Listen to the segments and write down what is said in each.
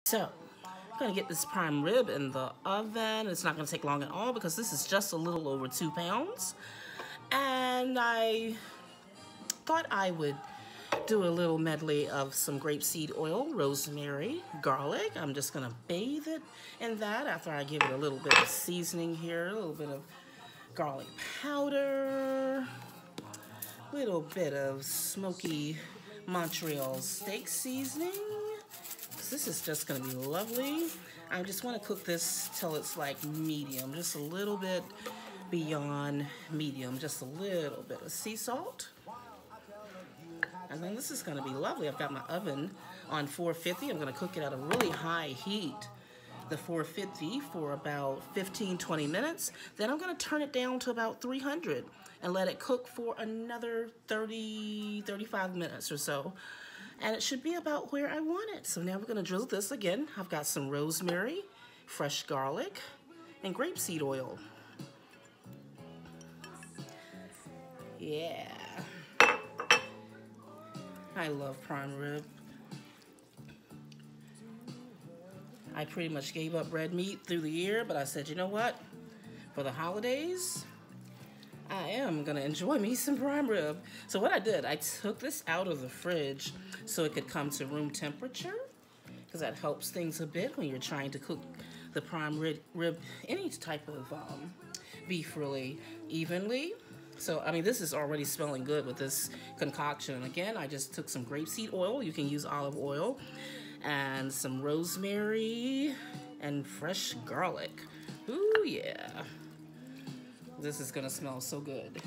So, I'm gonna get this prime rib in the oven. It's not gonna take long at all because this is just a little over 2 pounds. And I thought I would do a little medley of some grapeseed oil, rosemary, garlic. I'm just gonna bathe it in that after I give it a little bit of seasoning here, a little bit of garlic powder, a little bit of smoky Montreal steak seasoning. This is just gonna be lovely. I just wanna cook this till it's like medium, just a little bit beyond medium, just a little bit of sea salt. And then this is gonna be lovely. I've got my oven on 450. I'm gonna cook it at a really high heat, the 450, for about 15-20 minutes. Then I'm gonna turn it down to about 300 and let it cook for another 30-35 minutes or so. And it should be about where I want it. So now we're gonna drizzle this again. I've got some rosemary, fresh garlic, and grapeseed oil. Yeah. I love prime rib. I pretty much gave up red meat through the year, but I said, you know what? For the holidays, I am gonna enjoy me some prime rib. So what I did, I took this out of the fridge so it could come to room temperature, because that helps things a bit when you're trying to cook the prime rib, any type of beef really evenly. So, I mean, this is already smelling good with this concoction. Again, I just took some grapeseed oil. You can use olive oil, and some rosemary and fresh garlic. Ooh, yeah. This is gonna smell so good.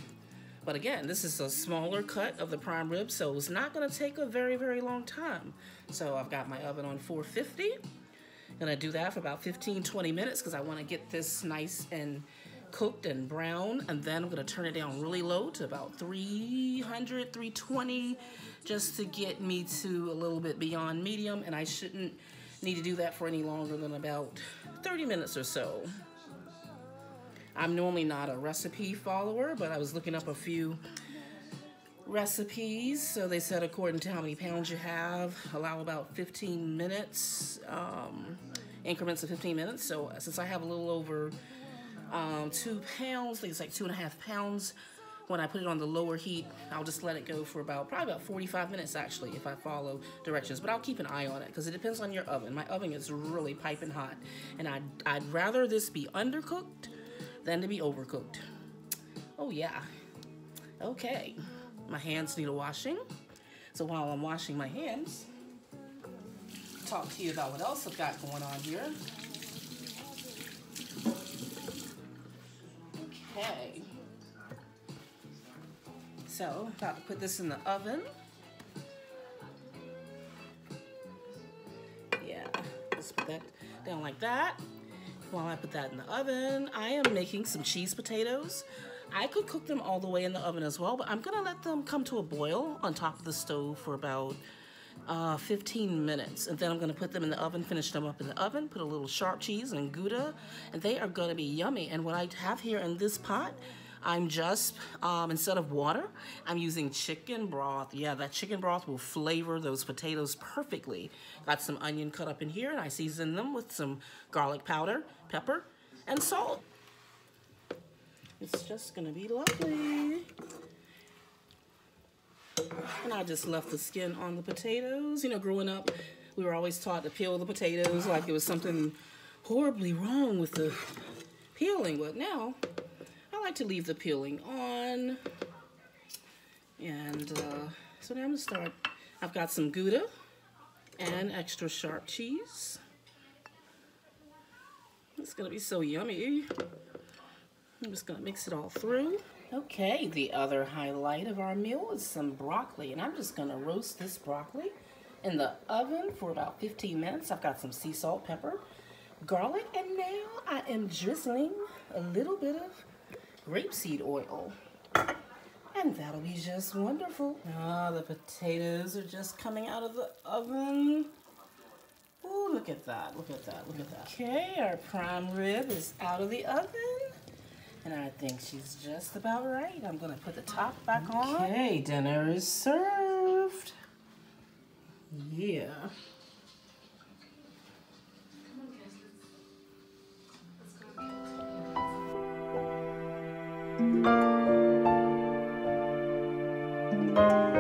But again, this is a smaller cut of the prime rib, so it's not gonna take a very, very long time. So I've got my oven on 450. I'm gonna do that for about 15-20 minutes because I wanna get this nice and cooked and brown, and then I'm gonna turn it down really low to about 300, 320, just to get me to a little bit beyond medium, and I shouldn't need to do that for any longer than about 30 minutes or so. I'm normally not a recipe follower, but I was looking up a few recipes. So they said according to how many pounds you have, allow about 15 minutes, increments of 15 minutes. So since I have a little over 2 pounds, I think it's like 2.5 pounds, when I put it on the lower heat, I'll just let it go for probably about 45 minutes actually, if I follow directions. But I'll keep an eye on it because it depends on your oven. My oven is really piping hot, and I'd rather this be undercooked than to be overcooked. Oh yeah. Okay. My hands need a washing. So while I'm washing my hands, talk to you about what else I've got going on here. Okay. So, about to put this in the oven. Yeah, let's put that down like that. While I put that in the oven, I am making some cheese potatoes. I could cook them all the way in the oven as well, but I'm gonna let them come to a boil on top of the stove for about 15 minutes. And then I'm gonna put them in the oven, finish them up in the oven, put a little sharp cheese and Gouda, and they are gonna be yummy. And what I have here in this pot, I'm just, instead of water, I'm using chicken broth. Yeah, that chicken broth will flavor those potatoes perfectly. Got some onion cut up in here, and I season them with some garlic powder, pepper, and salt. It's just gonna be lovely. And I just left the skin on the potatoes. You know, growing up, we were always taught to peel the potatoes like it was something horribly wrong with the peeling, but now I like to leave the peeling on. And so now I'm gonna start. I've got some Gouda and extra sharp cheese. It's gonna be so yummy. I'm just gonna mix it all through. Okay, the other highlight of our meal is some broccoli, and I'm just gonna roast this broccoli in the oven for about 15 minutes. I've got some sea salt, pepper, garlic, and now I am drizzling a little bit of grapeseed oil, and that'll be just wonderful. Ah, the potatoes are just coming out of the oven. Oh, look at that, look at that, look at that. Okay, our prime rib is out of the oven, and I think she's just about right. I'm gonna put the top back on. Okay, dinner is served. Yeah. you.